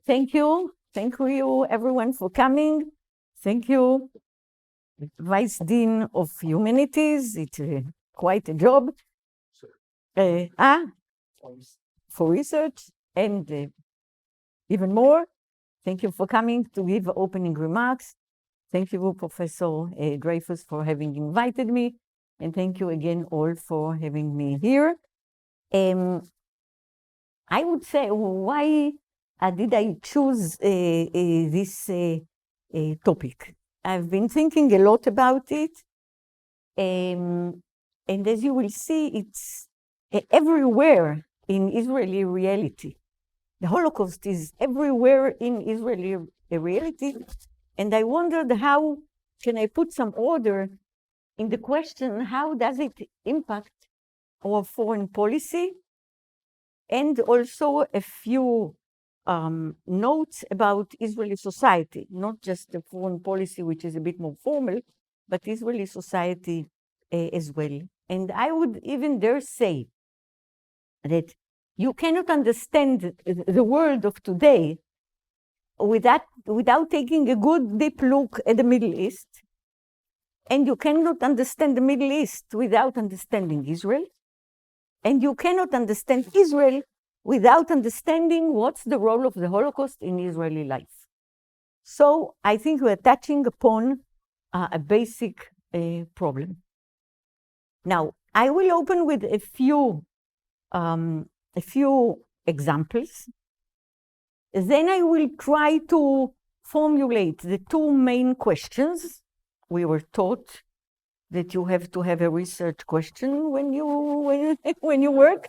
Thank you. Thank you, everyone, for coming. Thank you, Vice Dean of Humanities. It's quite a job. For research, and even more, thank you for coming to give opening remarks. Thank you, Professor Dreyfus, for having invited me. And thank you again all for having me here. I would say, why did I choose this topic? I've been thinking a lot about it. And as you will see, it's everywhere in Israeli reality. The Holocaust is everywhere in Israeli reality. And I wondered, how can I put some order in the question, how does it impact our foreign policy? And also a few notes about Israeli society, not just the foreign policy, which is a bit more formal, but Israeli society as well. And I would even dare say that you cannot understand the world of today without taking a good deep look at the Middle East. And you cannot understand the Middle East without understanding Israel. And you cannot understand Israel without understanding what's the role of the Holocaust in Israeli life. So I think we're touching upon a basic problem. Now, I will open with a few examples. Then I will try to formulate the two main questions. We were taught that you have to have a research question when you work.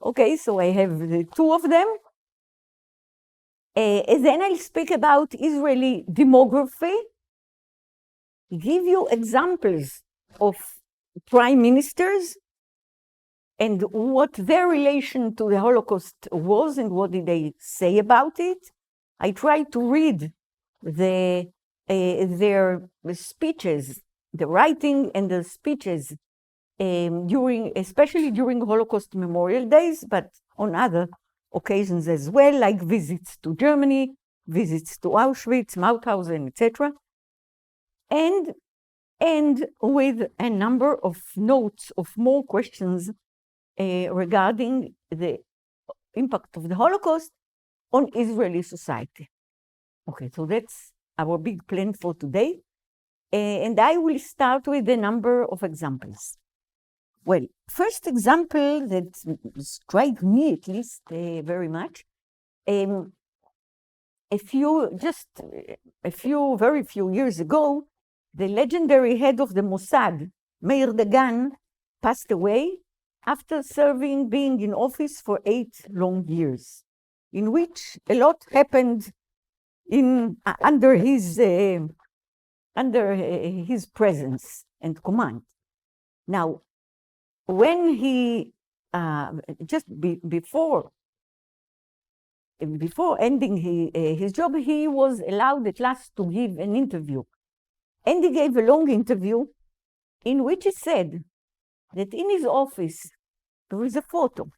Okay, so I have the two of them. Then I'll speak about Israeli demography, give you examples of prime ministers and what their relation to the Holocaust was and what did they say about it. I tried to read their speeches, the writing and the speeches especially during Holocaust Memorial Days, but on other occasions as well, like visits to Germany, visits to Auschwitz, Mauthausen, etc. And with a number of notes of more questions regarding the impact of the Holocaust on Israeli society. Okay, so that's our big plan for today. And I will start with a number of examples. Well, first example that struck me at least very much, very few years ago, the legendary head of the Mossad, Meir Dagan, passed away after being in office for 8 long years, in which a lot happened under his presence and command. Now, when he before ending his job, he was allowed at last to give an interview, and he gave a long interview in which he said that in his office there is a photo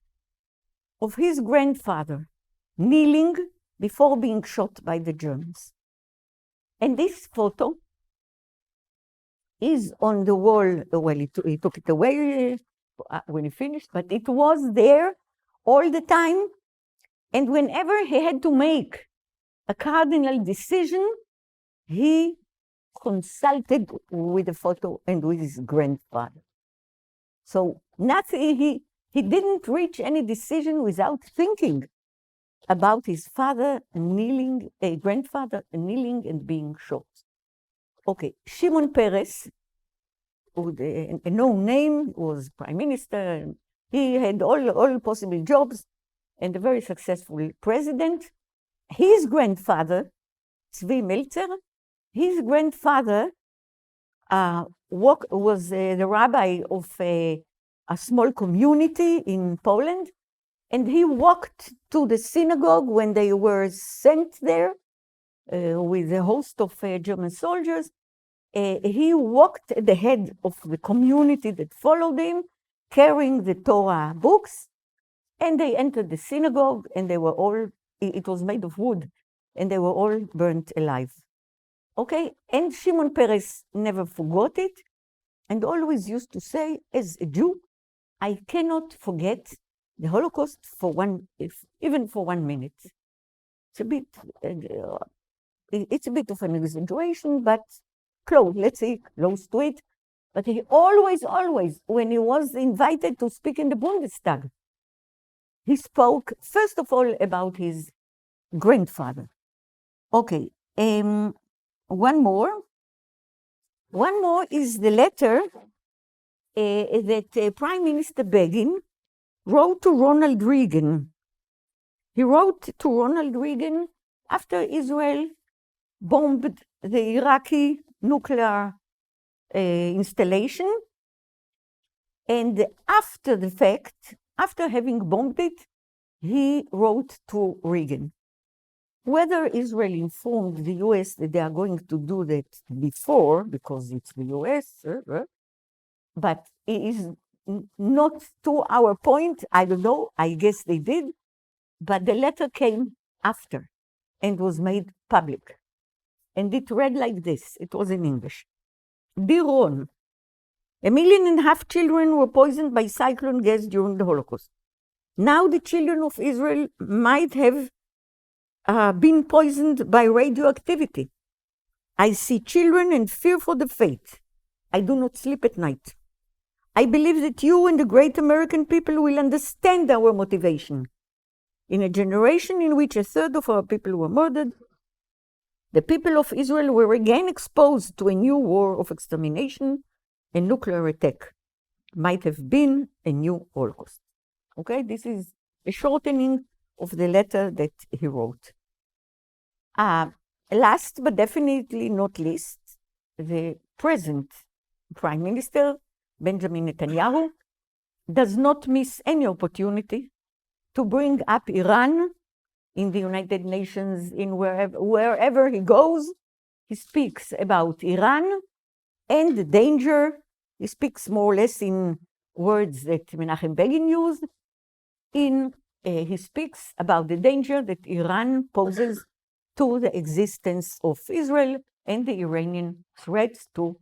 of his grandfather kneeling before being shot by the Germans, and this photo is on the wall. Well, he took it away when he finished, but it was there all the time. And whenever he had to make a cardinal decision, he consulted with the photo and with his grandfather. So nothing, he didn't reach any decision without thinking about his grandfather kneeling and being shot. Okay, Shimon Peres, a known name, was prime minister. He had all possible jobs and a very successful president. His grandfather, Tzvi Meltzer, his grandfather was the rabbi of a small community in Poland, and he walked to the synagogue when they were sent there with a host of German soldiers. He walked at the head of the community that followed him, carrying the Torah books, and they entered the synagogue, and they were all, it was made of wood, and they were all burnt alive. Okay, and Shimon Peres never forgot it, and always used to say, as a Jew, I cannot forget the Holocaust even for 1 minute. It's a bit of an exaggeration, but close, let's say close to it. But he always, when he was invited to speak in the Bundestag, he spoke, first of all, about his grandfather. Okay, one more is the letter that Prime Minister Begin wrote to Ronald Reagan. He wrote to Ronald Reagan after Israel bombed the Iraqi nuclear installation, and after the fact, after having bombed it, he wrote to Reagan. Whether Israel informed the US that they are going to do that before, because it's the US, but it is not to our point, I don't know, I guess they did, but the letter came after and was made public. And it read like this, it was in English. Dear Ron, 1.5 million children were poisoned by cyclone gas during the Holocaust. Now the children of Israel might have been poisoned by radioactivity. I see children and fear for the fate. I do not sleep at night. I believe that you and the great American people will understand our motivation. In a generation in which 1/3 of our people were murdered, the people of Israel were again exposed to a new war of extermination and nuclear attack. Might have been a new Holocaust. Okay, this is a shortening of the letter that he wrote. Last but definitely not least, the present Prime Minister, Benjamin Netanyahu, does not miss any opportunity to bring up Iran in the United Nations, in wherever he goes. He speaks about Iran and the danger. He speaks more or less in words that Menachem Begin used. He speaks about the danger that Iran poses to the existence of Israel and the Iranian threats to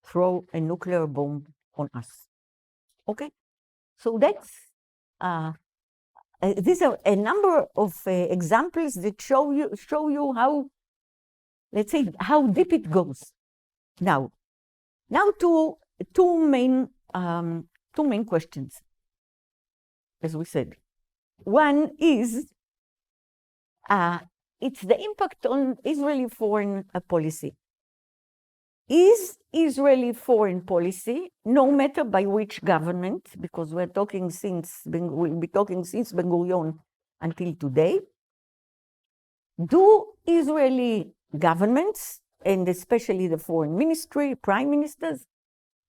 throw a nuclear bomb on us. Okay, so that's these are a number of examples that show you how, let's say, how deep it goes. Now to two main questions, as we said. One is it's the impact on Israeli foreign policy. Is Israeli foreign policy, no matter by which government, because we'll be talking since Ben-Gurion until today, do Israeli governments, and especially the foreign ministry, prime ministers,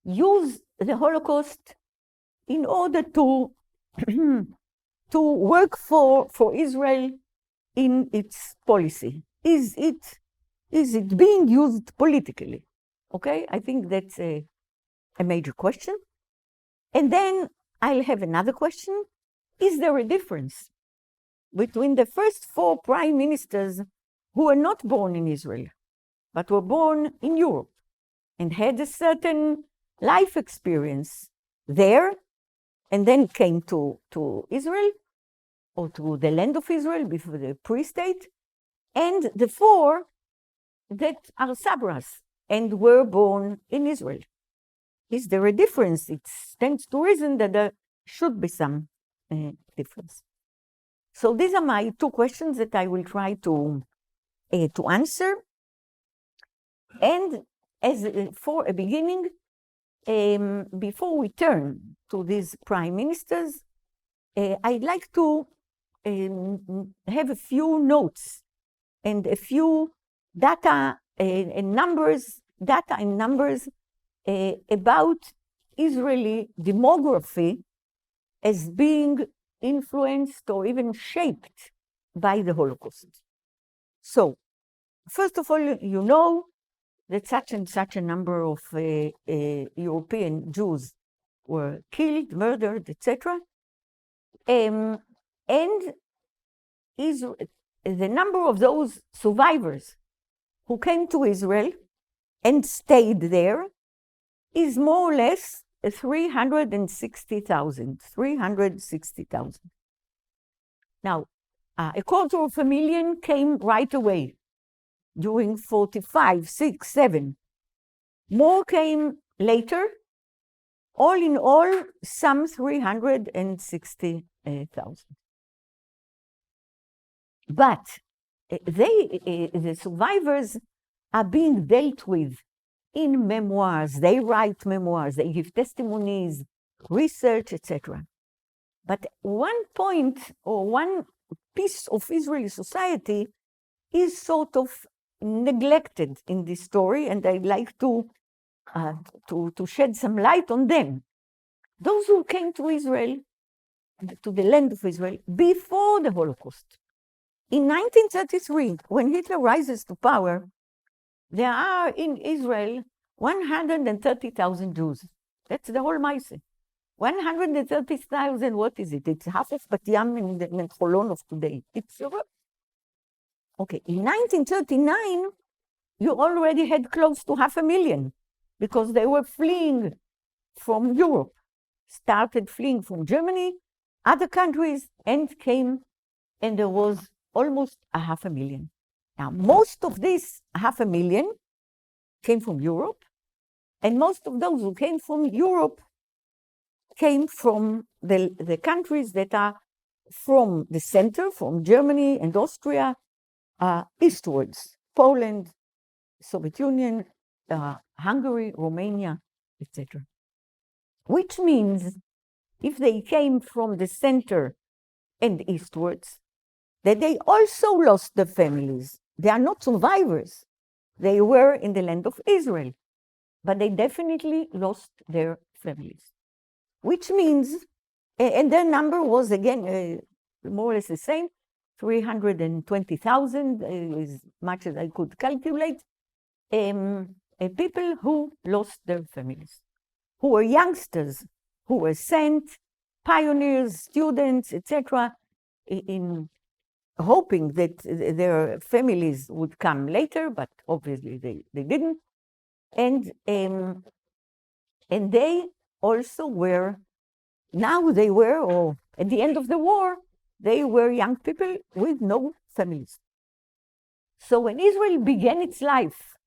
use the Holocaust in order to work for Israel in its policy? Is it being used politically? Okay, I think that's a major question. And then I'll have another question. Is there a difference between the first 4 prime ministers who were not born in Israel, but were born in Europe and had a certain life experience there, and then came to Israel, or to the land of Israel before the pre-state, and the 4 that are Sabras and were born in Israel? Is there a difference? It stands to reason that there should be some difference. So these are my 2 questions that I will try to answer. And as for a beginning, before we turn to these prime ministers, I'd like to have a few notes and a few data and numbers about Israeli demography as being influenced or even shaped by the Holocaust. So, first of all, you know that such and such a number of European Jews were killed, murdered, etc. And the number of those survivors who came to Israel and stayed there is more or less 360,000. 360,000. Now, a quarter of a million came right away during 45, 6, 7. More came later. All in all, some 360,000. But the survivors are being dealt with in memoirs. They write memoirs, they give testimonies, research, etc. But one point or one piece of Israeli society is sort of neglected in this story, and I'd like to shed some light on them. Those who came to Israel, to the land of Israel, before the Holocaust. In 1933, when Hitler rises to power, there are in Israel 130,000 Jews. That's the whole Maise. 130,000, what is it? It's half of Bat Yam and Holon of today. It's okay. In 1939, you already had close to 500,000 because they were fleeing from Europe, started fleeing from Germany, other countries, and came, and there was almost 500,000. Now, most of this 500,000 came from Europe, and most of those who came from Europe came from the countries that are from the center, from Germany and Austria, eastwards, Poland, Soviet Union, Hungary, Romania, etc. Which means if they came from the center and eastwards, that they also lost their families. They are not survivors. They were in the land of Israel, but they definitely lost their families. Which means, and their number was again more or less the same, 320,000, as much as I could calculate, people who lost their families, who were youngsters, who were sent, pioneers, students, etc., in hoping that their families would come later, but obviously they didn't. And they also were, now they were, or at the end of the war, they were young people with no families. So when Israel began its life,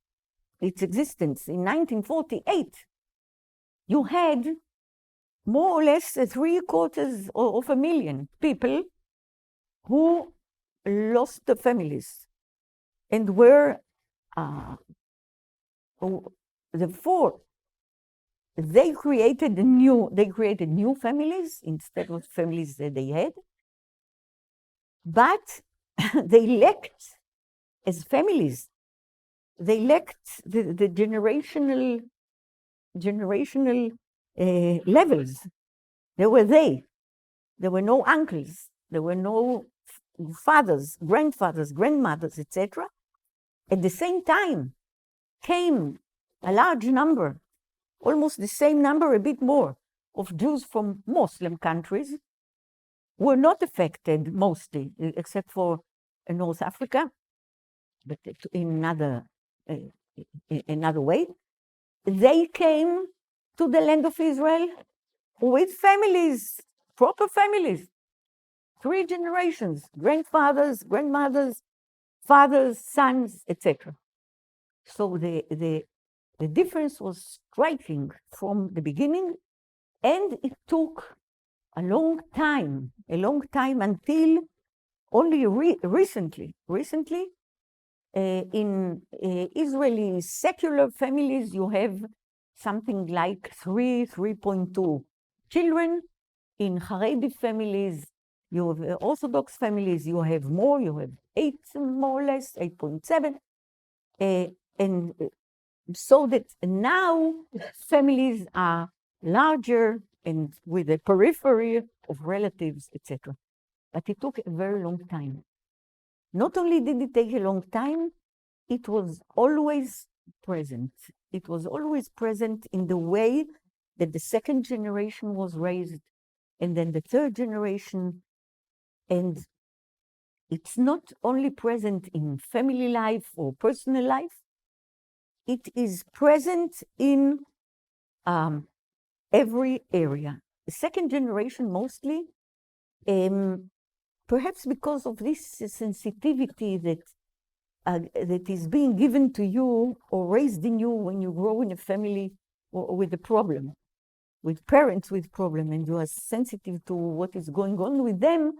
its existence in 1948, you had more or less 750,000 people who lost their families and were they created new families instead of families that they had, but they lacked, as families, they lacked the generational levels. There were no uncles, there were no fathers, grandfathers, grandmothers, etc. At the same time came a large number, almost the same number, a bit more, of Jews from Muslim countries, were not affected mostly, except for North Africa, but in another way. They came to the land of Israel with families, proper families, 3 generations, grandfathers, grandmothers, fathers, sons, etc. So the difference was striking from the beginning, and it took a long time until only recently, in Israeli secular families, you have something like 3.2 children. In Haredi families, you have Orthodox families, you have more, you have 8 more or less, 8.7. And so that now families are larger and with a periphery of relatives, etc. But it took a very long time. Not only did it take a long time, it was always present. It was always present in the way that the second generation was raised, and then the third generation. And it's not only present in family life or personal life, it is present in every area. The second generation mostly, perhaps because of this sensitivity that is being given to you or raised in you when you grow in a family or with a problem, with parents with problem, and you are sensitive to what is going on with them.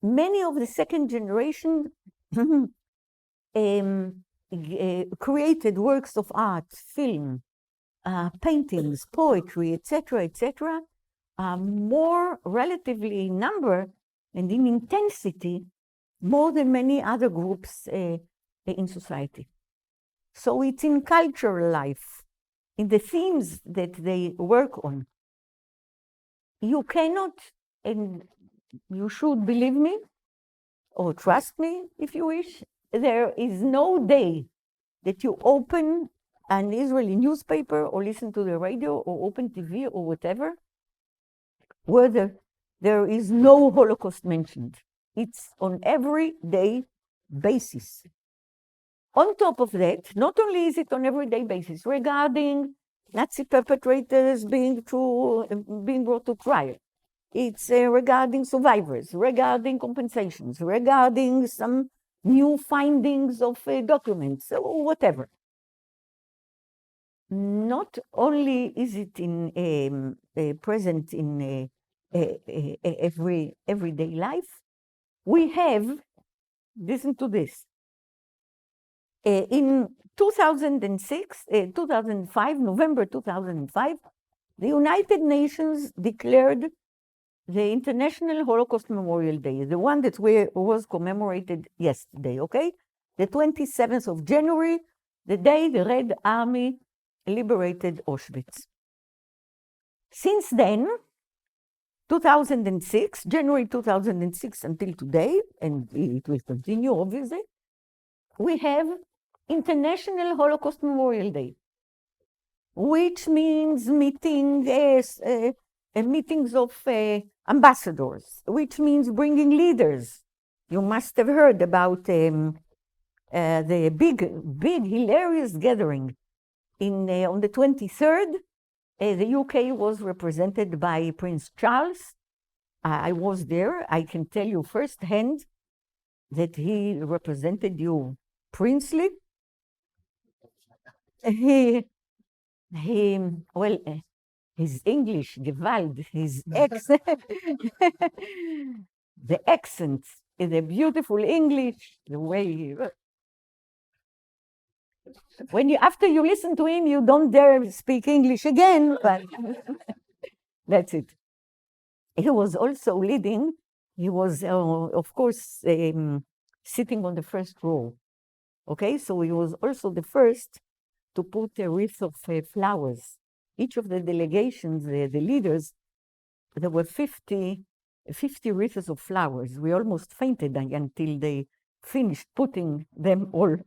Many of the second generation created works of art, film, paintings, poetry, etc., more relatively in number and in intensity more than many other groups in society. So it's in cultural life, in the themes that they work on. You cannot, and you should believe me, or trust me if you wish, there is no day that you open an Israeli newspaper or listen to the radio or open TV or whatever, where there is no Holocaust mentioned. It's on everyday basis. On top of that, not only is it on everyday basis regarding Nazi perpetrators being brought to trial, it's regarding survivors, regarding compensations, regarding some new findings of documents, or whatever. Not only is it present in everyday life, we have, listen to this, in 2005, November 2005, the United Nations declared the International Holocaust Memorial Day, the one that was commemorated yesterday, okay? The 27th of January, the day the Red Army liberated Auschwitz. Since then, 2006, January 2006 until today, and it will continue, obviously, we have International Holocaust Memorial Day, which means meetings of ambassadors, which means bringing leaders. You must have heard about the big, hilarious gathering on the 23rd. The UK was represented by Prince Charles. I was there. I can tell you firsthand that he represented you princely. Well, his English, Gewalt, his accent, the accent, the beautiful English, the way after you listen to him, you don't dare speak English again, but that's it. He was also leading, he was, of course, sitting on the first row. Okay, so he was also the first to put a wreath of flowers. Each of the delegations, the leaders, there were 50 wreaths of flowers. We almost fainted until they finished putting them all,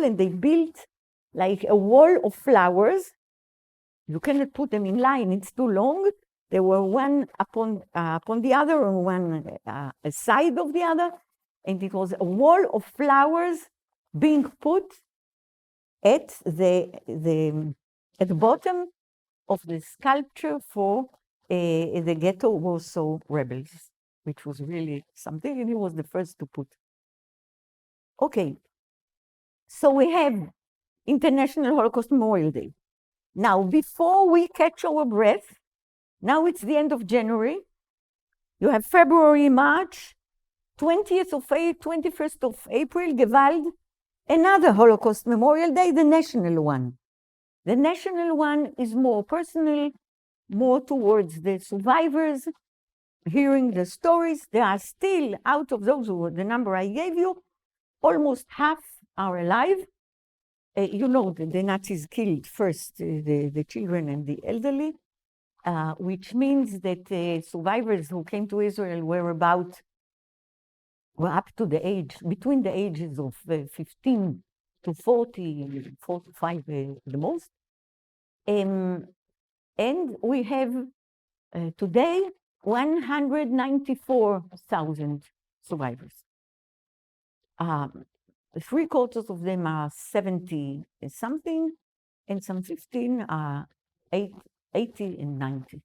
and they built like a wall of flowers. You cannot put them in line, it's too long. They were one upon the other, on one side of the other, and it was a wall of flowers being put at the bottom of the sculpture for the Ghetto Warsaw rebels, which was really something, and he was the first to put. Okay, so we have International Holocaust Memorial Day. Now, before we catch our breath, now it's the end of January. You have February, March, 21st of April, Gewalt, another Holocaust Memorial Day, the national one. The national one is more personal, more towards the survivors, hearing the stories. There are still, out of those the number I gave you, almost half are alive. You know that the Nazis killed first the children and the elderly, which means that survivors who came to Israel were up to the age, between the ages of 15 to 40, 45 the most. And we have today 194,000 survivors. 3/4 of them are 70 something, and some 15 are 80 and 90.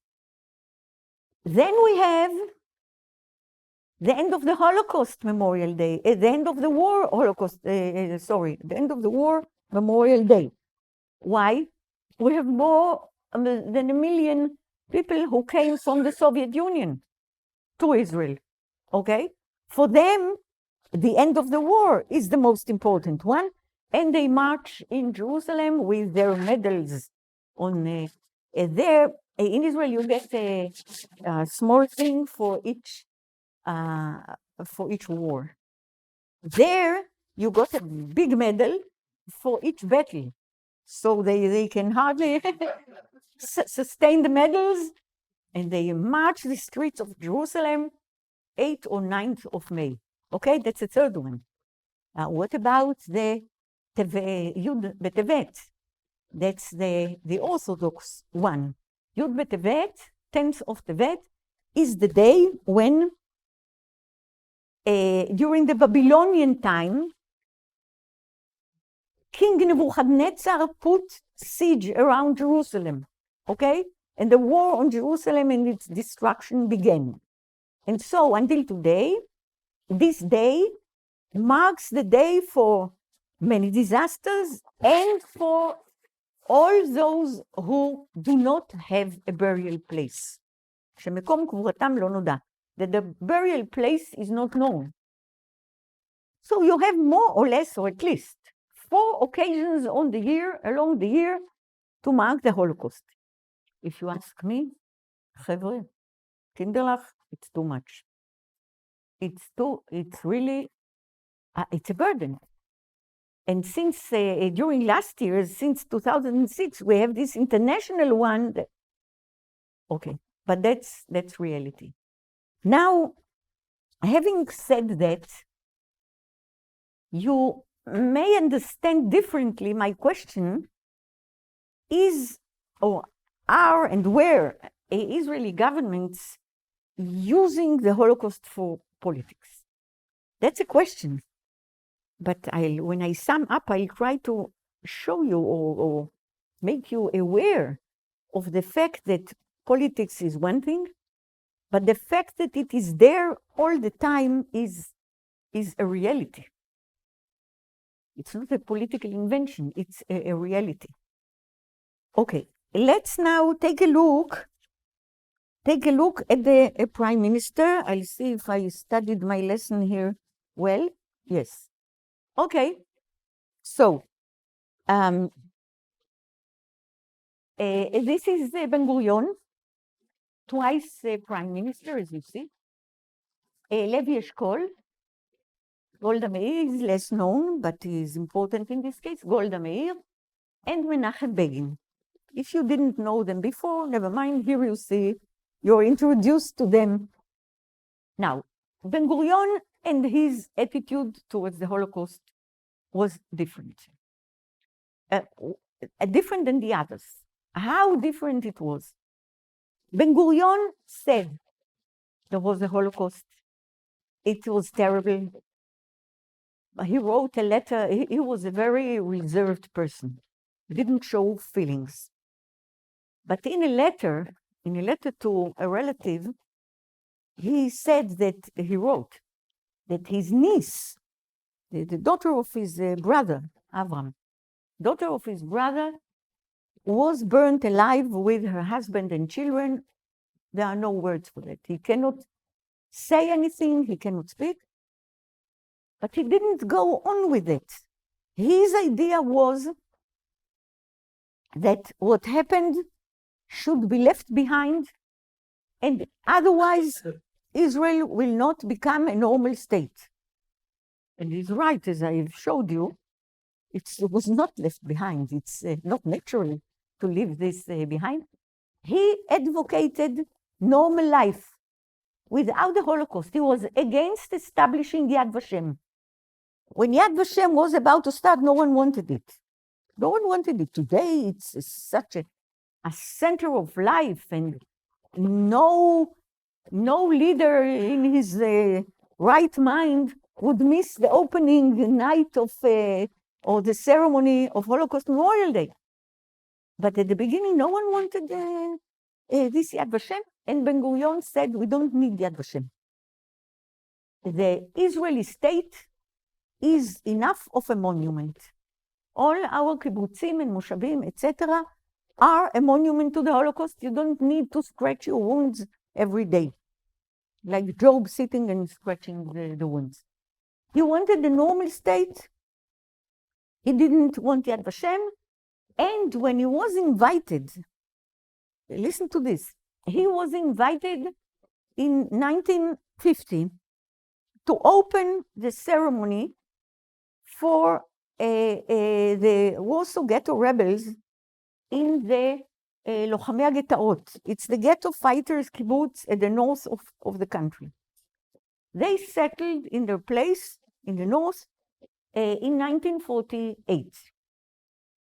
Then we have the end of the Holocaust Memorial Day, the end of the war Holocaust, the end of the war Memorial Day. Why? We have more than 1 million people who came from the Soviet Union to Israel, okay? For them, the end of the war is the most important one, and they march in Jerusalem with their medals on there. In Israel, you get a small thing for each war. There, you got a big medal for each battle, so they can hardly sustain the medals, and they march the streets of Jerusalem 8th or 9th of May. Okay, that's the third one. What about the Yud B'Tevet? That's the Orthodox one. Yud B'Tevet, 10th of Tevet, is the day when, during the Babylonian time, King Nebuchadnezzar put siege around Jerusalem, okay? And the war on Jerusalem and its destruction began. And so until today, this day marks the day for many disasters and for all those who do not have a burial place. שמקום קבורתם לא נודע. That the burial place is not known. So you have more or less, or at least 4 occasions along the year, to mark the Holocaust. If you ask me, חבר'ה, Kinderlach, it's too much. It's really, it's a burden. And since during last year, since 2006, we have this international one. Okay, but that's reality. Now, having said that, you may understand differently my question is, or are and where Israeli governments using the Holocaust for politics? That's a question. But when I sum up, I'll try to show you or make you aware of the fact that politics is one thing, but the fact that it is there all the time is a reality. It's not a political invention, it's a reality. Okay, let's now take a look at the Prime Minister. I'll see if I studied my lesson here well. Yes. Okay, so this is Ben-Gurion, twice Prime Minister, as you see. Levi Eshkol, Golda Meir is less known, but is important in this case, Golda Meir, and Menachem Begin. If you didn't know them before, never mind, here you see, you're introduced to them. Now, Ben-Gurion and his attitude towards the Holocaust was different. Different than the others. How different it was. Ben-Gurion said there was a Holocaust. It was terrible. He wrote a letter. He was a very reserved person. He didn't show feelings. But in a letter to a relative, he said that he wrote that his niece, the daughter of his brother, Avram, daughter of his brother, was burnt alive with her husband and children. There are no words for that. He cannot say anything, he cannot speak. But he didn't go on with it. His idea was that what happened should be left behind, and otherwise Israel will not become a normal state. And he's right, as I've showed you, it was not left behind. It's not natural to leave this behind. He advocated normal life without the Holocaust. He was against establishing Yad Vashem. When Yad Vashem was about to start, no one wanted it. No one wanted it. Today, it's such a center of life, and no leader in his right mind would miss the opening night of, or the ceremony of Holocaust Memorial Day. But at the beginning, no one wanted this Yad Vashem, and Ben-Gurion said, we don't need Yad Vashem. The Israeli state is enough of a monument. All our kibbutzim and moshavim, etc., are a monument to the Holocaust. You don't need to scratch your wounds every day, like Job sitting and scratching the wounds. He wanted the normal state. He didn't want Yad Vashem. And when he was invited, listen to this, he was invited in 1950 to open the ceremony for the Warsaw Ghetto rebels in the Lochamei HaGetaot. It's the ghetto fighters kibbutz at the north of the country. They settled in their place in the north in 1948.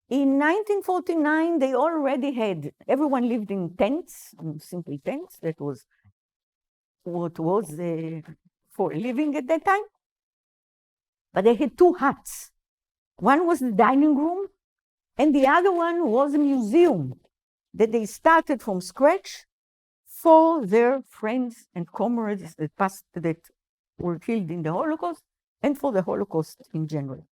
In 1949, they already had, everyone lived in tents, simple tents. That was what was for a living at that time. But they had two huts. One was the dining room, and the other one was a museum that they started from scratch for their friends and comrades that were killed in the Holocaust, and for the Holocaust in general.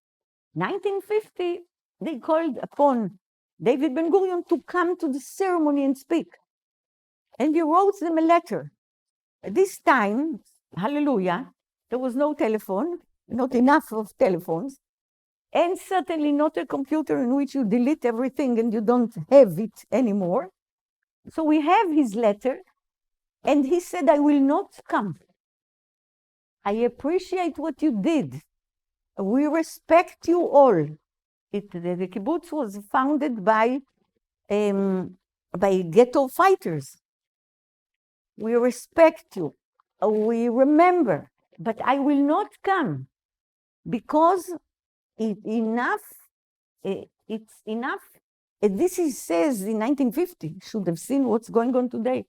1950, they called upon David Ben-Gurion to come to the ceremony and speak. And he wrote them a letter. At this time, hallelujah, there was no telephone, not enough of telephones, and certainly not a computer in which you delete everything and you don't have it anymore. So we have his letter, and he said, I will not come. I appreciate what you did. We respect you all. The kibbutz was founded by ghetto fighters. We respect you. We remember, but I will not come because it's enough. This says in 1950. Should have seen what's going on today.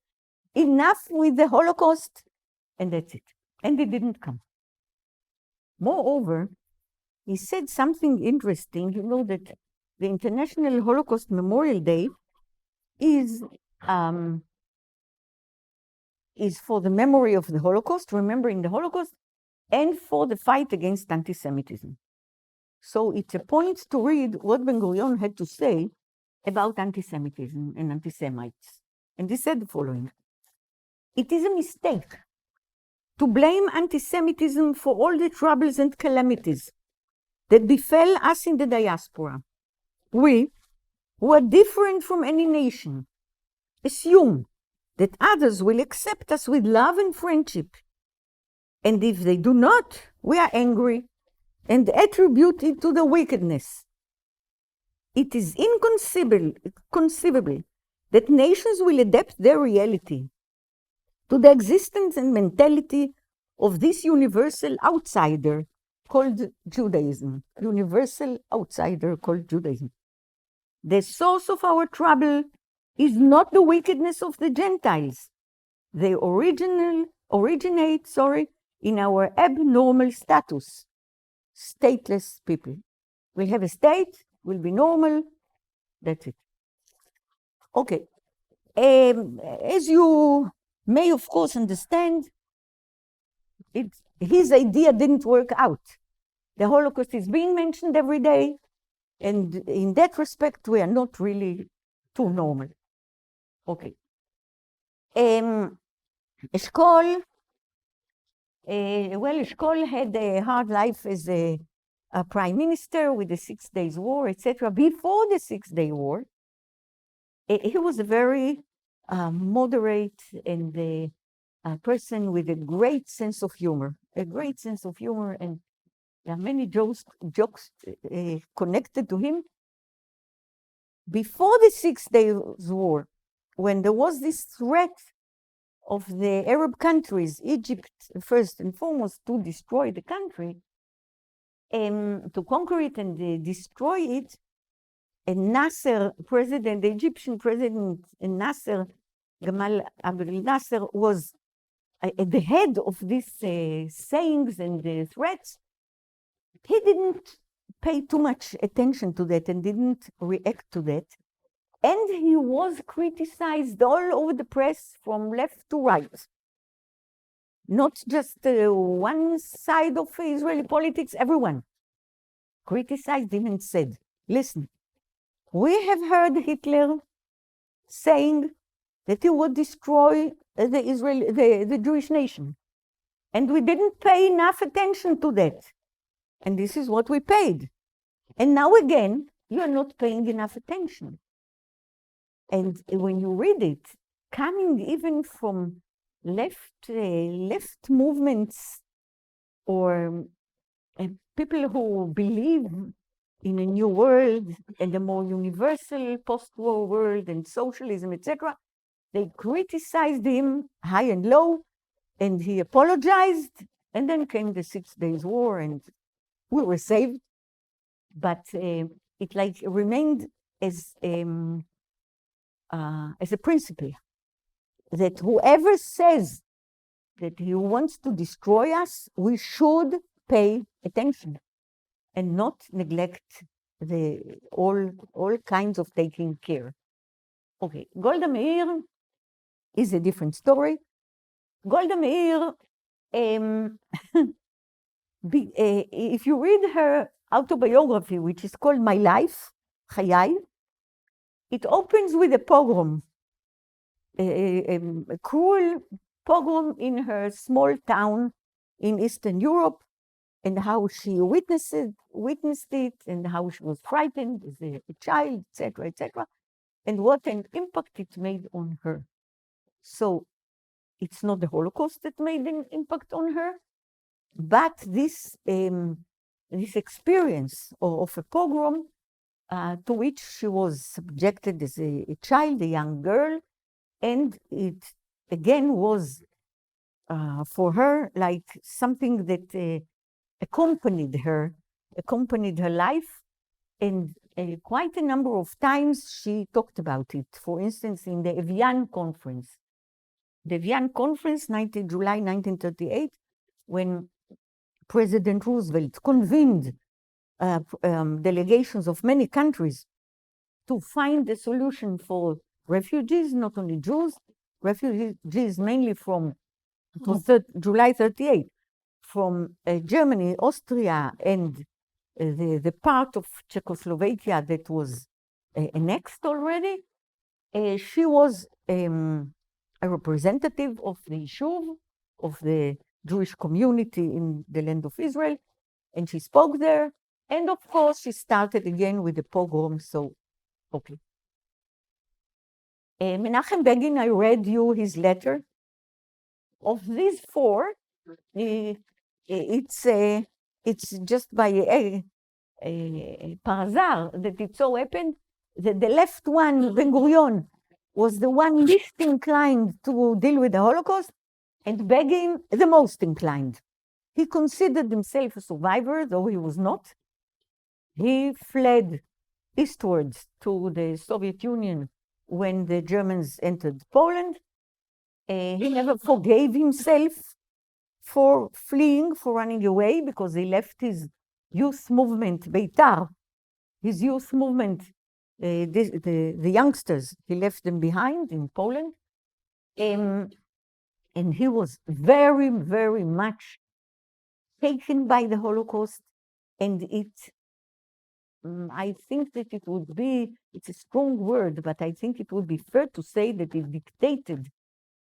Enough with the Holocaust, and that's it. And he didn't come. Moreover, he said something interesting. You know that the International Holocaust Memorial Day is for the memory of the Holocaust, remembering the Holocaust, and for the fight against anti-Semitism. So it's a point to read what Ben-Gurion had to say about anti-Semitism and anti-Semites. And he said the following: it is a mistake to blame anti-Semitism for all the troubles and calamities that befell us in the diaspora. We, who are different from any nation, assume that others will accept us with love and friendship. And if they do not, we are angry and attribute it to the wickedness. It is inconceivable that nations will adapt their reality to the existence and mentality of this universal outsider called Judaism. Universal outsider called Judaism. The source of our trouble is not the wickedness of the Gentiles. They originate in our abnormal status, stateless people. We'll have a state, we'll be normal, that's it. Okay, as you may of course understand, his idea didn't work out. The Holocaust is being mentioned every day, and in that respect, we are not really too normal. Okay. Eshkol had a hard life as a prime minister with the 6 Days War, etc. Before the 6 Day War, he was a very moderate and a person with a great sense of humor. And there are many jokes connected to him. Before the 6 Days War, when there was this threat of the Arab countries, Egypt first and foremost, to destroy the country, to conquer it and destroy it, and Nasser, the Egyptian president Nasser, Gamal Abdel Nasser, was at the head of these sayings and threats, he didn't pay too much attention to that and didn't react to that. And he was criticized all over the press from left to right. Not just one side of Israeli politics, everyone criticized him and said, listen, we have heard Hitler saying that he would destroy the Jewish nation. And we didn't pay enough attention to that. And this is what we paid. And now again, you're not paying enough attention. And when you read it, coming even from left movements or people who believe in a new world and a more universal post-war world and socialism, etc., they criticized him high and low, and he apologized, and then came the 6 Days War, and we were saved. But it like remained as a principle that whoever says that he wants to destroy us, we should pay attention and not neglect all kinds of taking care. Okay, Golda Meir is a different story. Golda Meir, if you read her autobiography, which is called My Life, Chayai, it opens with a pogrom, a cruel pogrom in her small town in Eastern Europe, and how she witnessed it, and how she was frightened as a child, etc., etc., and what an impact it made on her. So it's not the Holocaust that made an impact on her, but this experience of a pogrom to which she was subjected as a child, a young girl, and it again was for her like something that accompanied her life, and quite a number of times she talked about it. For instance, in the Evian conference. The Evian conference, July 1938, when President Roosevelt convened delegations of many countries to find a solution for refugees, not only Jews, refugees mainly from, it was July 38, from Germany, Austria, and the part of Czechoslovakia that was annexed already. She was a representative of the Yishuv, of the Jewish community in the land of Israel, and she spoke there. And of course, she started again with the pogrom, so, okay. Menachem Begin, I read you his letter. Of these four, it's just by a parazar that it so happened that the left one, Ben-Gurion, was the one least inclined to deal with the Holocaust, and Begin the most inclined. He considered himself a survivor, though he was not. He fled eastwards to the Soviet Union when the Germans entered Poland. He never forgave himself for fleeing, for running away, because he left his youth movement, Beitar, his youth movement, the youngsters, he left them behind in Poland. And he was very, very much taken by the Holocaust. And I think that it would be, it's a strong word, but I think it would be fair to say that it dictated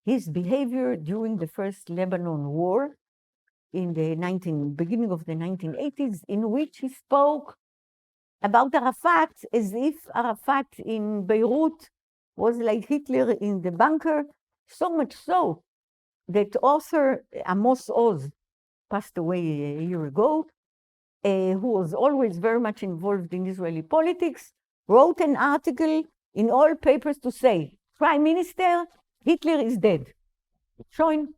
his behavior during the first Lebanon War in the beginning of the 1980s, in which he spoke about Arafat as if Arafat in Beirut was like Hitler in the bunker, so much so that author Amos Oz passed away a year ago, who was always very much involved in Israeli politics, wrote an article in all papers to say, Prime Minister, Hitler is dead. Showing,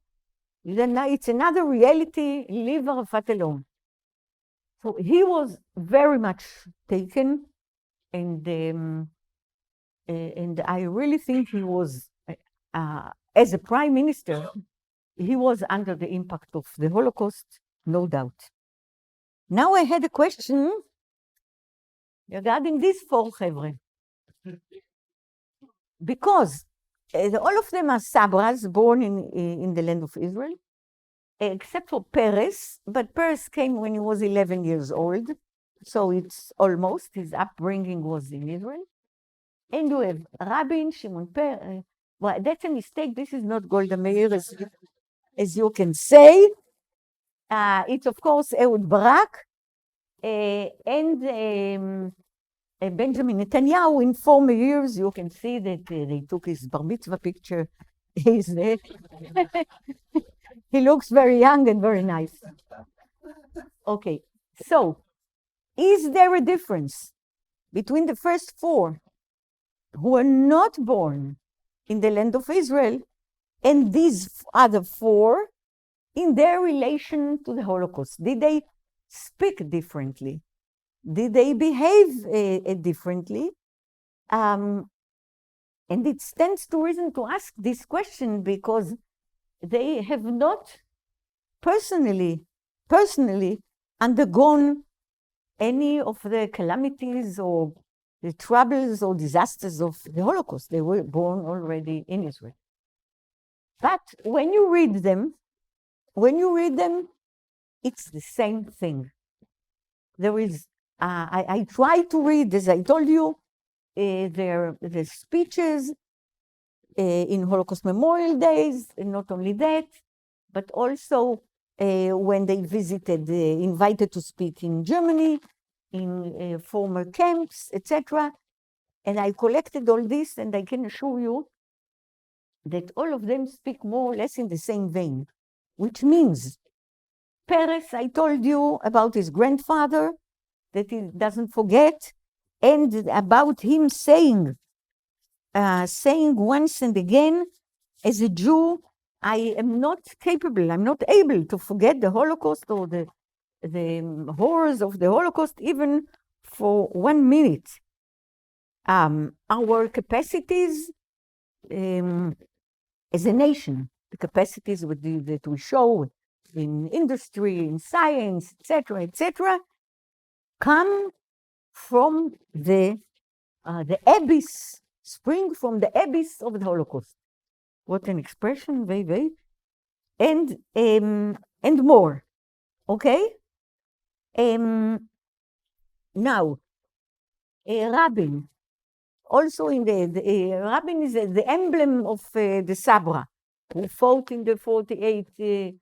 then it's another reality, leave Arafat alone. So he was very much taken, and I really think he was, as a prime minister, he was under the impact of the Holocaust, no doubt. Now I had a question regarding these four חבר'ה. Because all of them are Sabras born in the land of Israel, except for Peres, but Peres came when he was 11 years old, so it's almost, his upbringing was in Israel. And you have Rabin, Shimon Peres. Well, that's a mistake. This is not Golda Meir, as you can say. It's, of course, Ehud Barak and Benjamin Netanyahu. In former years, you can see that they took his bar mitzvah picture. He looks very young and very nice. Okay, so is there a difference between the first four who were not born in the land of Israel and these other four in their relation to the Holocaust? Did they speak differently? Did they behave differently? And it stands to reason to ask this question because they have not personally undergone any of the calamities or the troubles or disasters of the Holocaust. They were born already in Israel. But when you read them, it's the same thing. There is, I try to read, as I told you, their speeches in Holocaust Memorial Days, and not only that, but also when they visited, invited to speak in Germany, in former camps, etc. And I collected all this, and I can assure you that all of them speak more or less in the same vein, which means Peres, I told you about his grandfather, that he doesn't forget, and about him saying once and again, as a Jew, I am not capable, I'm not able to forget the Holocaust or the horrors of the Holocaust, even for 1 minute. Our capacities as a nation, the capacities that we show in industry, in science, etc., come from the abyss, spring from the abyss of the Holocaust. What an expression, very, and more. Okay? Now, Rabin, also in Rabin is the emblem of the Sabra, who fought in the 48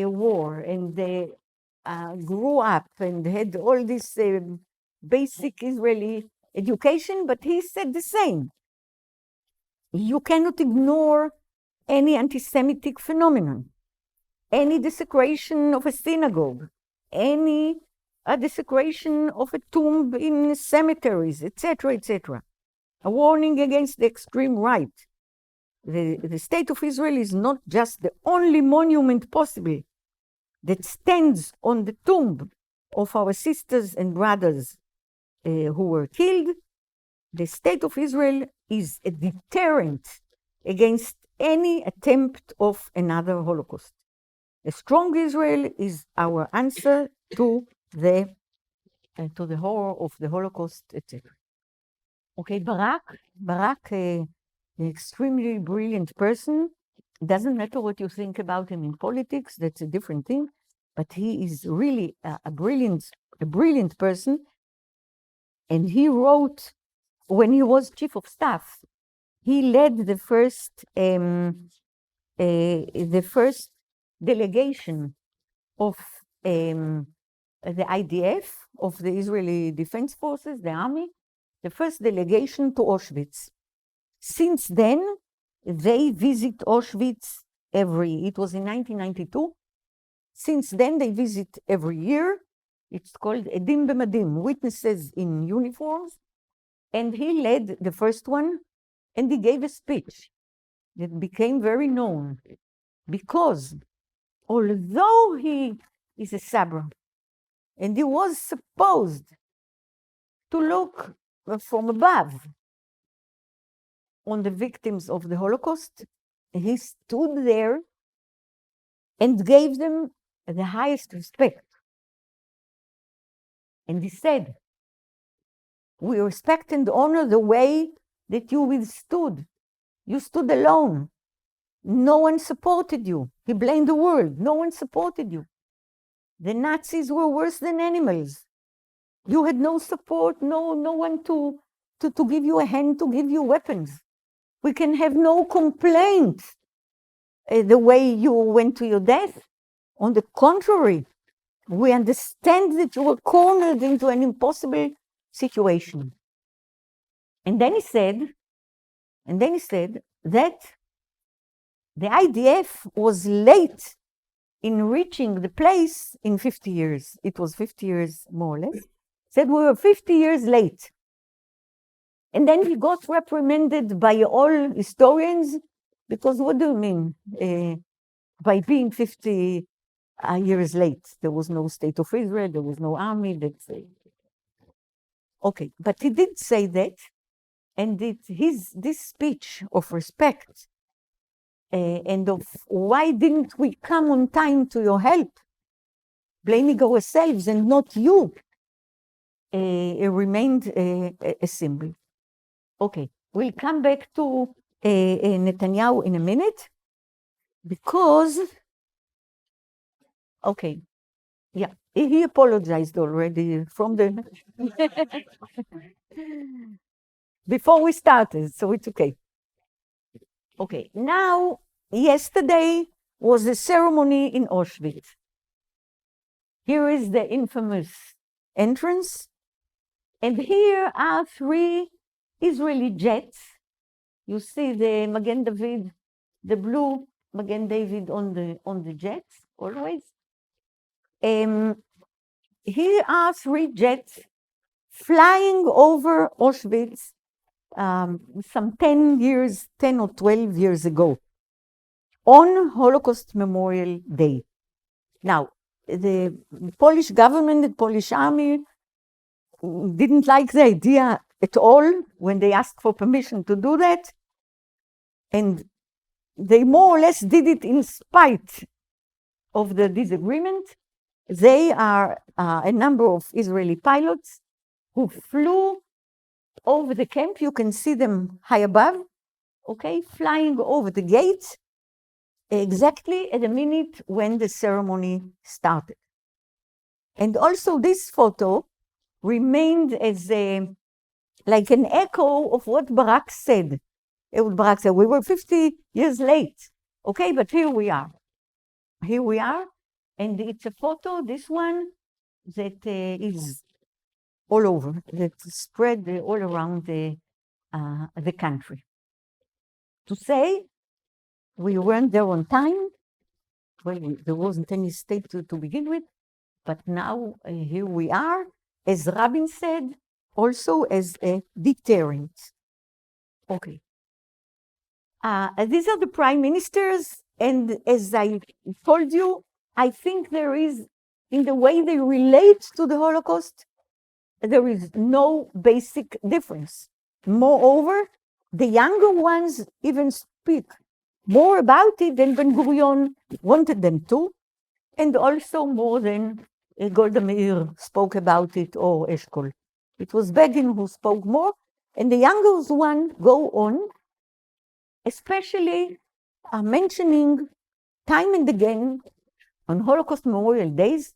war, and grew up and had all this basic Israeli education, but he said the same. You cannot ignore any anti-Semitic phenomenon, any desecration of a synagogue, any desecration of a tomb in cemeteries, etc. A warning against the extreme right. The State of Israel is not just the only monument possible that stands on the tomb of our sisters and brothers who were killed. The State of Israel is a deterrent against any attempt of another Holocaust. A strong Israel is our answer to the horror of the Holocaust, etc. Okay, Barak, an extremely brilliant person. Doesn't matter what you think about him in politics, that's a different thing, but he is really a brilliant person. And he wrote, when he was chief of staff, he led the first delegation of the IDF, of the Israeli Defense Forces, the army, the first delegation to Auschwitz. Since then, they visit Auschwitz it was in 1992. Since then, they visit every year. It's called Edim B'Madim, witnesses in uniforms. And he led the first one, and he gave a speech that became very known because although he is a Sabra, and he was supposed to look from above on the victims of the Holocaust, he stood there and gave them the highest respect. And he said, we respect and honor the way that you withstood. You stood alone. No one supported you. He blamed the world. No one supported you. The Nazis were worse than animals. You had no support, no one to give you a hand, to give you weapons. We can have no complaint the way you went to your death. On the contrary, we understand that you were cornered into an impossible situation. And then he said that the IDF was late in reaching the place in 50 years. It was 50 years, more or less. Said we were 50 years late. And then he got reprimanded by all historians, because what do you mean by being 50 years late? There was no state of Israel, there was no army. Okay, but he did say that, and this speech of respect and of why didn't we come on time to your help, blaming ourselves and not you, remained a symbol. Okay, we'll come back to Netanyahu in a minute, because, okay, yeah, he apologized already from the before we started, so it's okay. Okay, now, yesterday was a ceremony in Auschwitz. Here is the infamous entrance, and here are 3 Israeli jets. You see the Magen David, the blue Magen David on the jets, always. Here are 3 jets flying over Auschwitz some 10 or 12 years ago, on Holocaust Memorial Day. Now, the Polish government, the Polish army, didn't like the idea at all when they asked for permission to do that. And they more or less did it in spite of the disagreement. They are a number of Israeli pilots who flew over the camp. You can see them high above, okay, flying over the gates exactly at the minute when the ceremony started. And also this photo remained as like an echo of what Barak said. Barak said, we were 50 years late, okay, but here we are. Here we are, and it's a photo, this one, that is all over, that spread all around the country. To say we weren't there on time, well, there wasn't any state to begin with, but now here we are, as Rabin said, also as a deterrent. Okay. These are the prime ministers, and as I told you, I think there is, in the way they relate to the Holocaust, there is no basic difference. Moreover, the younger ones even speak more about it than Ben-Gurion wanted them to, and also more than Golda Meir spoke about it, or Eshkol. It was Begin who spoke more, and the younger one go on, especially mentioning time and again on Holocaust Memorial Days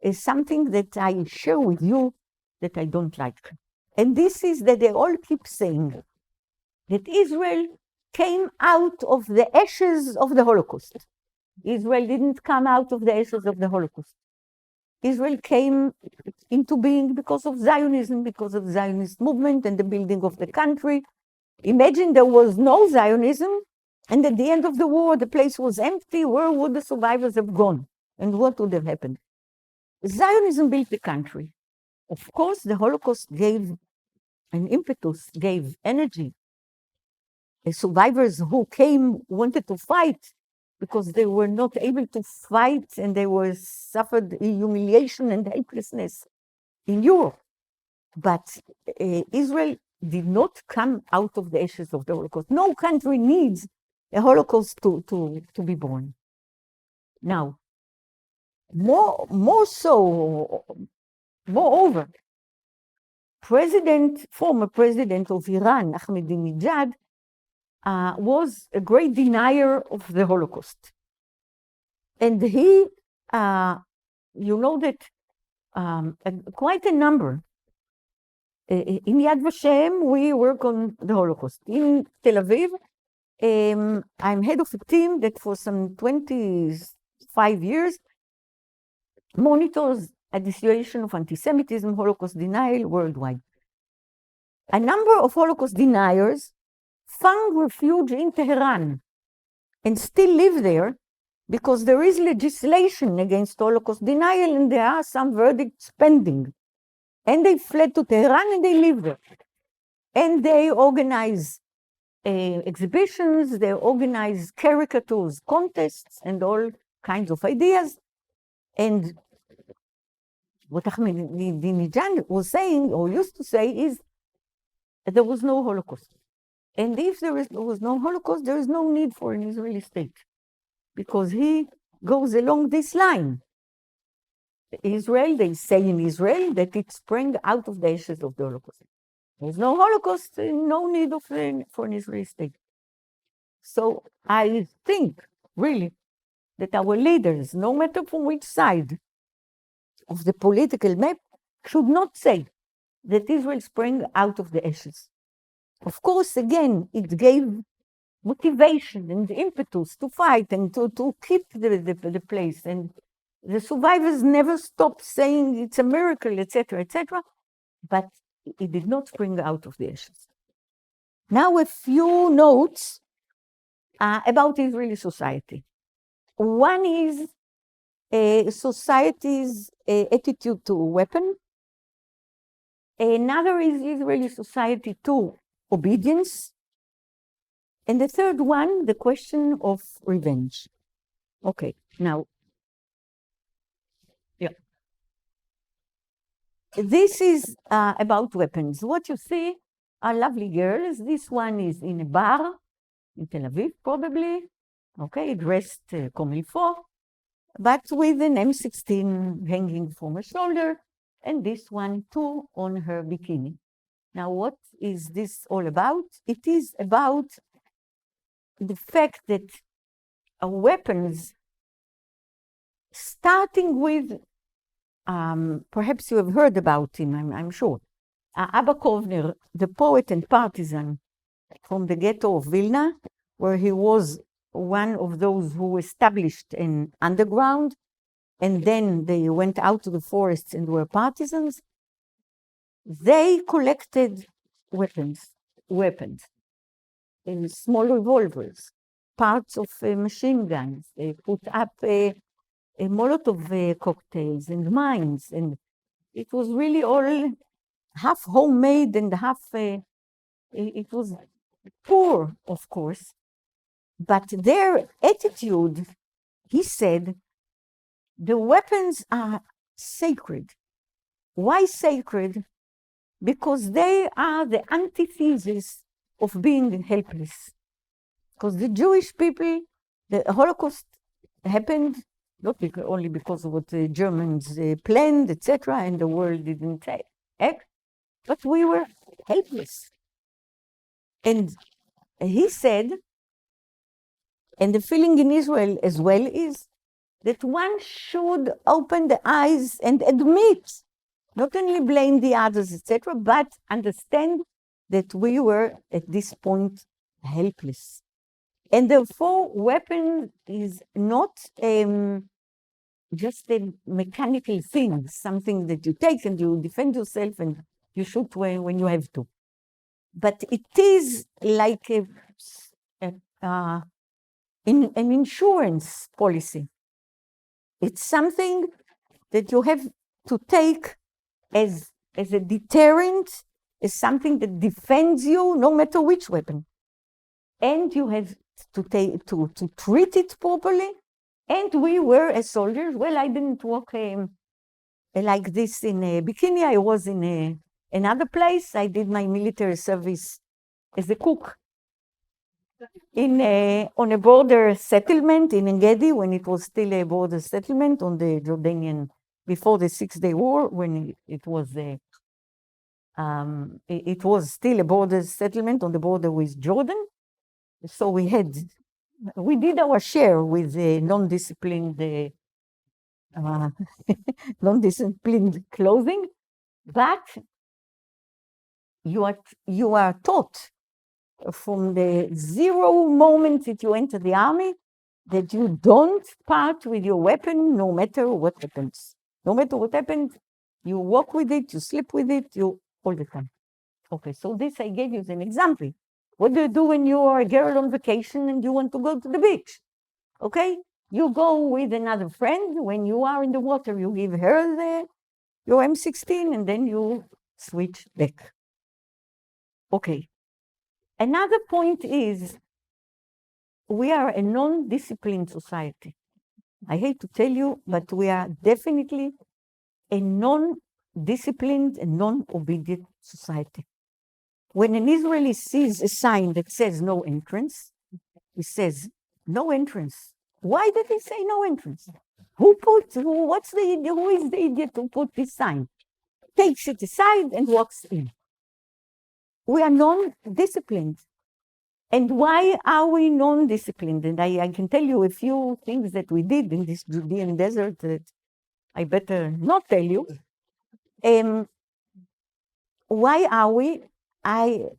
is something that I share with you that I don't like. And this is that they all keep saying that Israel came out of the ashes of the Holocaust. Israel didn't come out of the ashes of the Holocaust. Israel came into being because of Zionism, because of Zionist movement and the building of the country. Imagine there was no Zionism, and at the end of the war, the place was empty. Where would the survivors have gone? And what would have happened? Zionism built the country. Of course, the Holocaust gave an impetus, gave energy. The survivors who came wanted to fight because they were not able to fight, and they were suffered humiliation and helplessness in Europe. But Israel did not come out of the ashes of the Holocaust. No country needs a Holocaust to be born. Now, more so, Moreover, former president of Iran, Ahmadinejad, was a great denier of the Holocaust. And he, you know that quite a number. In Yad Vashem, we work on the Holocaust. In Tel Aviv, I'm head of a team that for some 25 years monitors the situation of anti-Semitism, Holocaust denial worldwide. A number of Holocaust deniers found refuge in Tehran and still live there because there is legislation against Holocaust denial and there are some verdicts pending. And they fled to Tehran and they live there. And they organize exhibitions, they organize caricatures, contests, and all kinds of ideas. And what Ahmadinejad was saying, or used to say, is that there was no Holocaust. And if there was no Holocaust, there is no need for an Israeli state, because he goes along this line. Israel, they say in Israel that it sprang out of the ashes of the Holocaust. There's no Holocaust, no need for an Israeli state. So I think, really, that our leaders, no matter from which side of the political map, should not say that Israel sprang out of the ashes. Of course, again, it gave motivation and impetus to fight and to keep the place. And the survivors never stopped saying it's a miracle, etc., etc., but it did not spring out of the ashes. Now, a few notes about Israeli society. One is society's attitude to weapon. Another is Israeli society to obedience. And the third one, the question of revenge. Okay, now, yeah. This is about weapons. What you see are lovely girls. This one is in a bar in Tel Aviv, probably. Okay, dressed comme il faut, but with an M16 hanging from her shoulder, and this one too on her bikini. Now, what is this all about? It is about the fact that weapons, starting with, perhaps you have heard about him, I'm sure, Abba Kovner, the poet and partisan from the Ghetto of Vilna, where he was one of those who established an underground, and then they went out to the forests and were partisans. They collected weapons, in small revolvers, parts of machine guns. They put up a Molotov cocktails and mines, and it was really all half homemade and half. It was poor, of course, but their attitude, he said, the weapons are sacred. Why sacred? Because they are the antithesis of being helpless. Because the Jewish people, the Holocaust happened not only because of what the Germans planned, etc., and the world didn't act, but we were helpless. And he said, and the feeling in Israel as well is that one should open the eyes and admit, not only blame the others, etc., but understand that we were at this point helpless. And therefore, weapon is not just a mechanical thing, something that you take and you defend yourself and you shoot when you have to. But it is like an insurance policy. It's something that you have to take as a deterrent, as something that defends you no matter which weapon. And you have to treat it properly. And we were, as soldiers, well, I didn't walk like this in a bikini. I was in another place. I did my military service as a cook on a border settlement in Engedi, when it was still a border settlement on the Jordanian before the 6-Day War, when it was still a border settlement on the border with Jordan. So we did our share with the non-disciplined non-disciplined clothing, but you are taught from the zero moment that you enter the army that you don't part with your weapon no matter what happens. No matter what happens, you walk with it, you sleep with it, all the time. Okay, so this I gave you as an example. What do you do when you are a girl on vacation and you want to go to the beach? Okay, you go with another friend. When you are in the water, you give her your M16 and then you switch back. Okay. Another point is we are a non-disciplined society. I hate to tell you, but we are definitely a non-disciplined and non-obedient society. When an Israeli sees a sign that says no entrance, he says, no entrance. Why did he say no entrance? Who is the idiot who put this sign? Takes it aside and walks in. We are non-disciplined. And why are we non-disciplined? And I can tell you a few things that we did in this Judean desert that I better not tell you. Why are we? A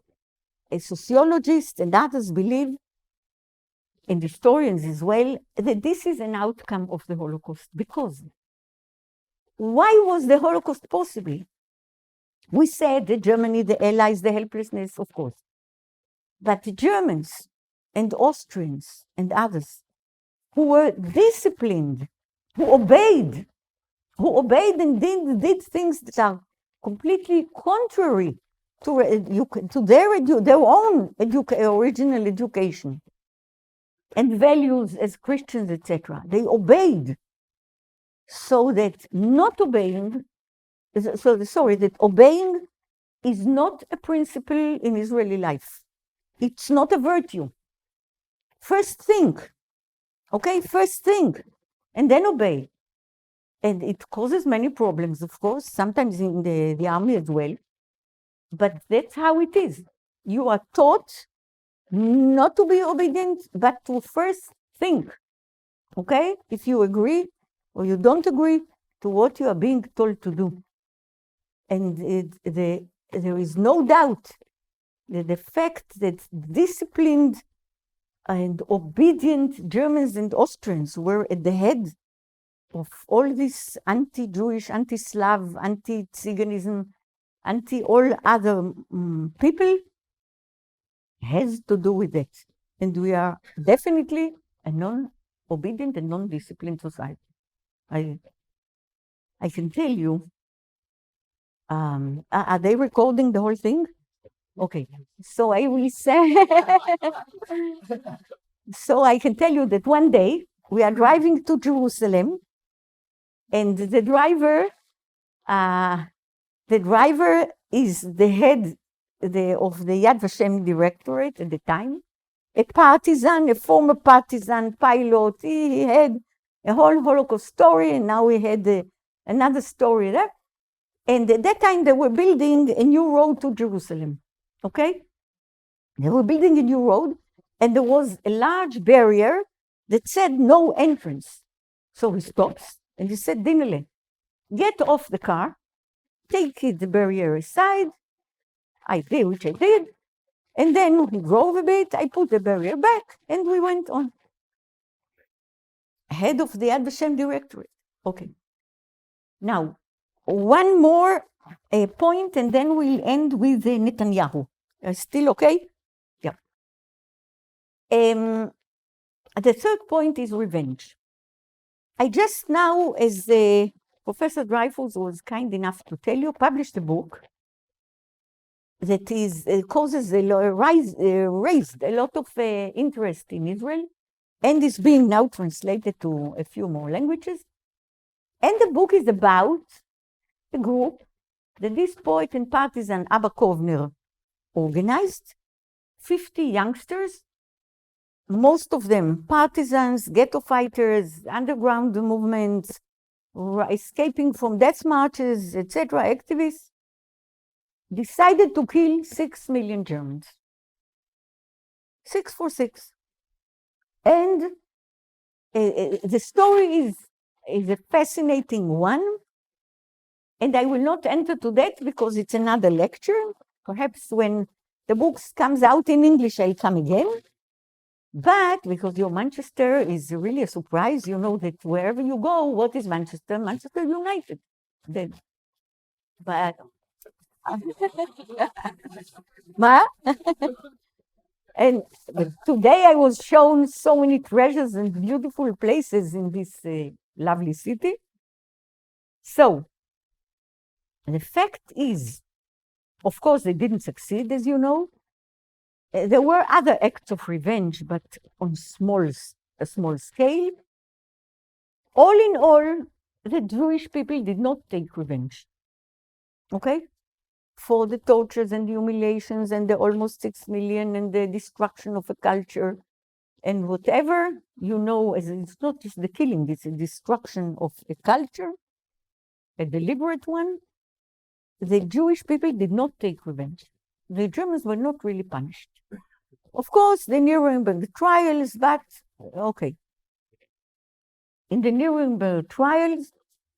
sociologist and others believe, and historians as well, that this is an outcome of the Holocaust. Because why was the Holocaust possible? We said that Germany, the Allies, the helplessness, of course. But the Germans and Austrians and others who were disciplined, who obeyed and did things that are completely contrary to their own original education and values as Christians, etc. They obeyed, so that obeying is not a principle in Israeli life. It's not a virtue. First think, okay? First think, and then obey. And it causes many problems, of course, sometimes in the army as well. But that's how it is. You are taught not to be obedient, but to first think, okay? If you agree or you don't agree to what you are being told to do. And there is no doubt that the fact that disciplined and obedient Germans and Austrians were at the head of all this anti-Jewish, anti-Slav, anti-Tsiganism, anti-all other people has to do with that. And we are definitely a non-obedient and non-disciplined society. I can tell you, are they recording the whole thing? Okay, so I will say, so I can tell you that one day we are driving to Jerusalem, and the driver is the head of the Yad Vashem directorate at the time, a former partisan pilot. He had a whole Holocaust story, and now we had another story there. And at that time, they were building a new road to Jerusalem, okay? They were building a new road, and there was a large barrier that said no entrance. So he stops, and he said, Dina, get off the car, take the barrier aside. I did, which I did. And then he drove a bit, I put the barrier back, and we went on. Head of the Yad Vashem directorate. Okay. Now, one more point, and then we'll end with Netanyahu. Still okay? Yeah. The third point is revenge. I just now, as Professor Dreyfus was kind enough to tell you, published a book that raised a lot of interest in Israel, and is being now translated to a few more languages. And the book is about a group that this poet and partisan Abba Kovner organized, 50 youngsters, most of them partisans, ghetto fighters, underground movements, escaping from death marches, etc., activists, decided to kill 6 million Germans. 6 for 6. And the story is a fascinating one. And I will not enter to that because it's another lecture. Perhaps when the book comes out in English, I'll come again. But because your Manchester is really a surprise, you know that wherever you go, what is Manchester? Manchester United. Then, but and today I was shown so many treasures and beautiful places in this lovely city. So the fact is, of course, they didn't succeed, as you know. There were other acts of revenge, but on a small scale. All in all, the Jewish people did not take revenge, okay? For the tortures and the humiliations and the almost 6 million and the destruction of a culture and whatever, you know, as it's not just the killing, it's a destruction of a culture, a deliberate one. The Jewish people did not take revenge. The Germans were not really punished. Of course, the Nuremberg trials, but okay. In the Nuremberg trials,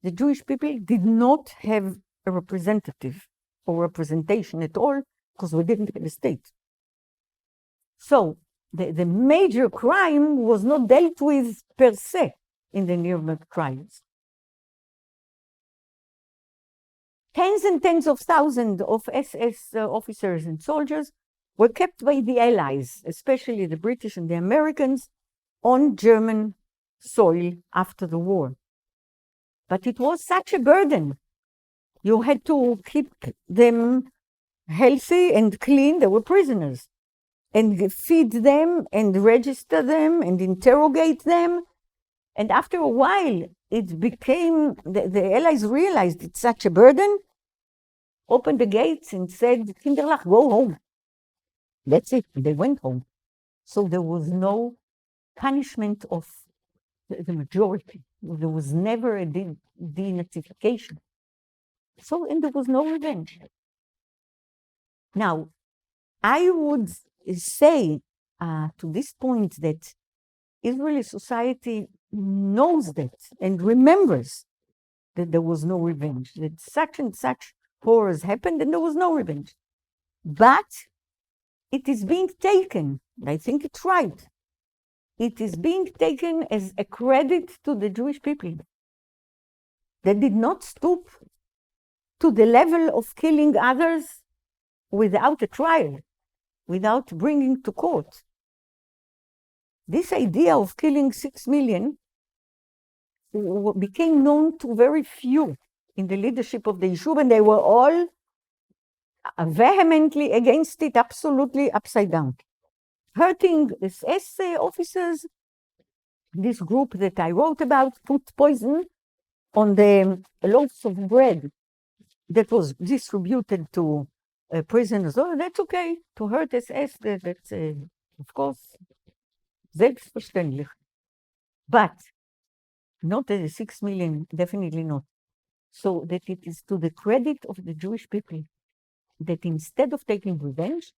the Jewish people did not have a representative or representation at all because we didn't have a state. So the major crime was not dealt with per se in the Nuremberg trials. Tens and tens of thousands of SS officers and soldiers were kept by the Allies, especially the British and the Americans, on German soil after the war. But it was such a burden. You had to keep them healthy and clean. They were prisoners. And feed them and register them and interrogate them. And after a while, it became, the Allies realized it's such a burden, opened the gates and said, Kinderlach, go home. That's it. They went home. So there was no punishment of the majority. There was never a denazification. So, and there was no revenge. Now, I would say to this point that Israeli society knows that and remembers that there was no revenge, that such and such horrors happened and there was no revenge. But it is being taken, and I think it's right, it is being taken as a credit to the Jewish people. They did not stoop to the level of killing others without a trial, without bringing to court. This idea of killing 6 million became known to very few in the leadership of the Yishuv, and they were all vehemently against it, absolutely upside down. Hurting SS officers, this group that I wrote about put poison on the loaves of bread that was distributed to prisoners. Oh, that's okay. To hurt SS, that's, of course, selbstverständlich. But not the 6 million, definitely not. So that it is to the credit of the Jewish people that instead of taking revenge,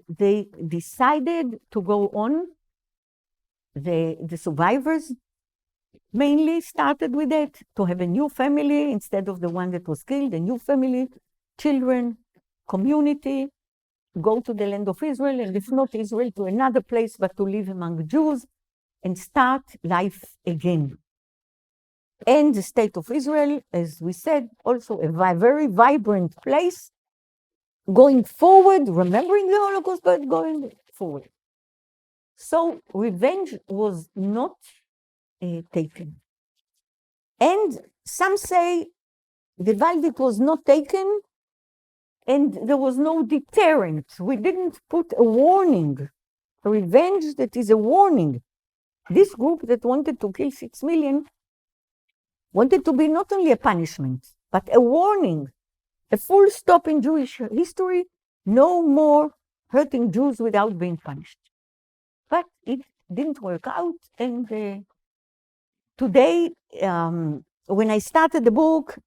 they decided to go on. The survivors mainly started with that, to have a new family instead of the one that was killed, a new family, children, community, go to the land of Israel, and if not Israel, to another place, but to live among Jews and start life again. And the state of Israel, as we said, also a very vibrant place, going forward, remembering the Holocaust, but going forward. So revenge was not taken. And some say the Valdik was not taken and there was no deterrent. We didn't put a warning, a revenge that is a warning. This group that wanted to kill 6 million wanted to be not only a punishment, but a warning, a full stop in Jewish history, no more hurting Jews without being punished. But it didn't work out, and today, when I started the book,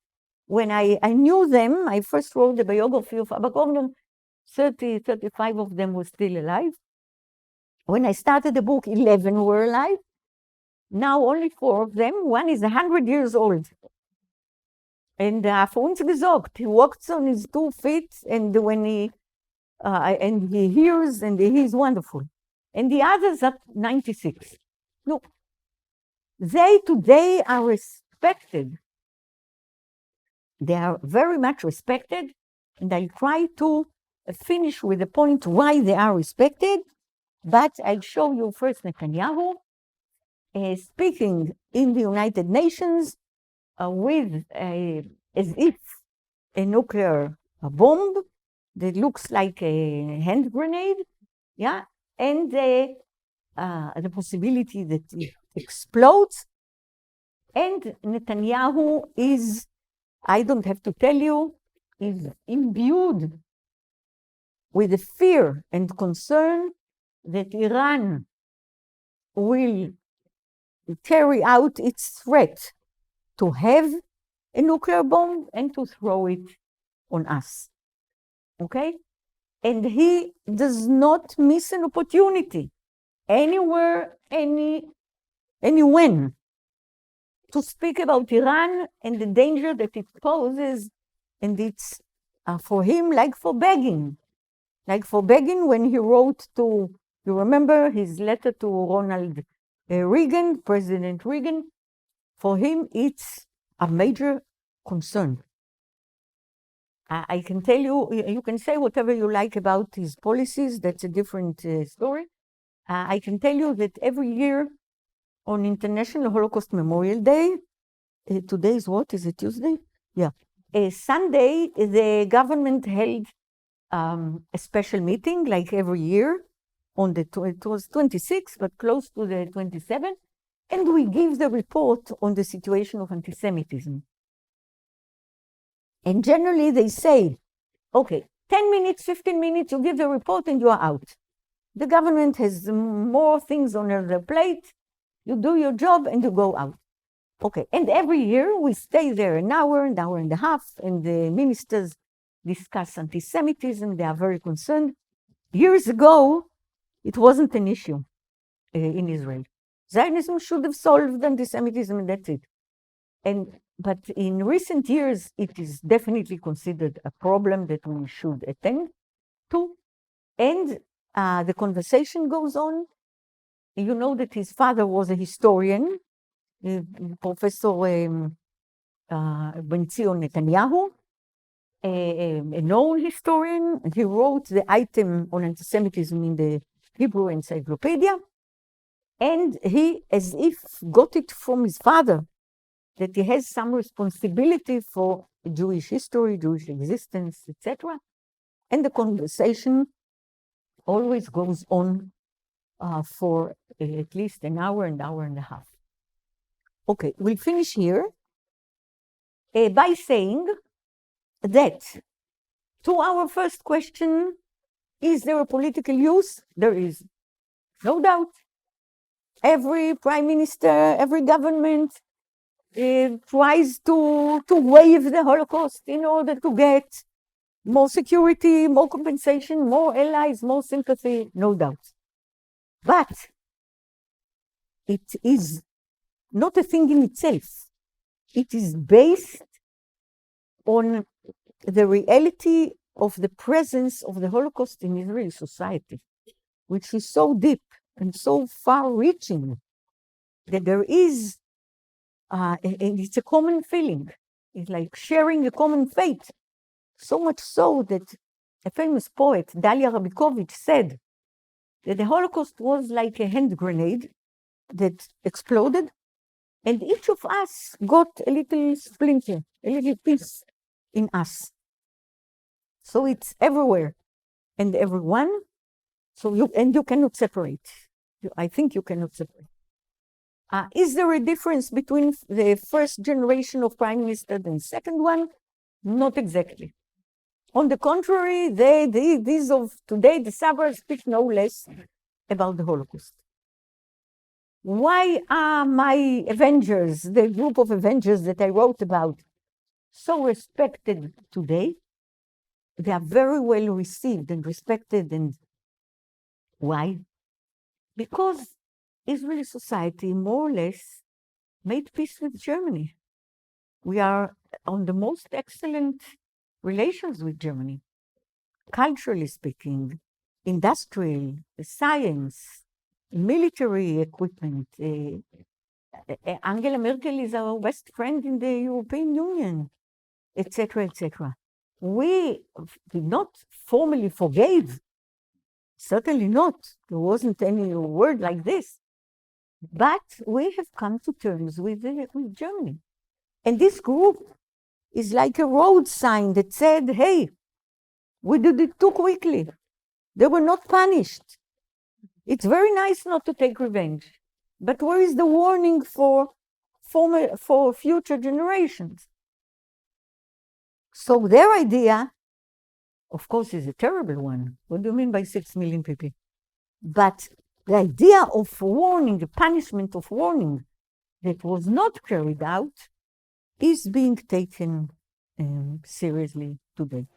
when I knew them, I first wrote the biography of Abba Gordon. 35 of them were still alive. When I started the book, 11 were alive. Now only 4 of them. One is 100 years old. And für uns gesorgt. He walks on his 2 feet, and when he hears, and he's wonderful. And the others are 96. Look, they today are respected. They are very much respected, and I'll try to finish with the point why they are respected, but I'll show you first Netanyahu speaking in the United Nations with as if a nuclear bomb that looks like a hand grenade, yeah, and the possibility that it explodes. And Netanyahu is, I don't have to tell you, is imbued with the fear and concern that Iran will carry out its threat to have a nuclear bomb and to throw it on us. Okay? And he does not miss an opportunity anywhere, when, to speak about Iran and the danger that it poses. And it's for him like for Begin when he wrote to, you remember his letter to Ronald Reagan, President Reagan. For him, it's a major concern. I can tell you, you can say whatever you like about his policies, that's a different story. I can tell you that every year on International Holocaust Memorial Day, today is what? Is it Tuesday? Yeah. Sunday, the government held a special meeting, like every year, it was 26, but close to the 27th, and we give the report on the situation of anti-Semitism. And generally they say, okay, 10 minutes, 15 minutes, you give the report and you are out. The government has more things on their plate, you do your job and you go out. Okay, and every year we stay there an hour and a half, and the ministers discuss anti-Semitism, they are very concerned. Years ago, it wasn't an issue in Israel. Zionism should have solved anti-Semitism, and that's it. But in recent years, it is definitely considered a problem that we should attend to. And the conversation goes on. You know that his father was a historian, Professor Ben-Zion Netanyahu, a known historian. He wrote the item on anti-Semitism in the Hebrew Encyclopedia. And he, as if got it from his father, that he has some responsibility for Jewish history, Jewish existence, etc. And the conversation always goes on for at least an hour and a half. Okay, we'll finish here by saying that to our first question, is there a political use? There is, no doubt. Every prime minister, every government tries to waive the Holocaust in order to get more security, more compensation, more allies, more sympathy, no doubt. But it is not a thing in itself. It is based on the reality of the presence of the Holocaust in Israeli society, which is so deep and so far-reaching that there is, and it's a common feeling. It's like sharing a common fate. So much so that a famous poet, Dalia Rabikovich, said that the Holocaust was like a hand grenade that exploded, and each of us got a little splinter, a little piece in us. So it's everywhere and everyone. So you cannot separate. I think you cannot separate. Is there a difference between the first generation of prime minister and the second one? Not exactly. On the contrary, these of today, the Sabras, speak no less about the Holocaust. Why are my Avengers, the group of Avengers that I wrote about, so respected today? They are very well received and respected. And why? Because Israeli society more or less made peace with Germany. We are on the most excellent relations with Germany, culturally speaking, industrial, science, military equipment. Angela Merkel is our best friend in the European Union, etc., etc. We did not formally forgive, certainly not. There wasn't any word like this. But we have come to terms with Germany. And this group is like a road sign that said, hey, we did it too quickly. They were not punished. It's very nice not to take revenge. But where is the warning for future generations? So their idea, of course, is a terrible one. What do you mean by 6 million people? But the idea of warning, the punishment of warning that was not carried out, is being taken seriously today.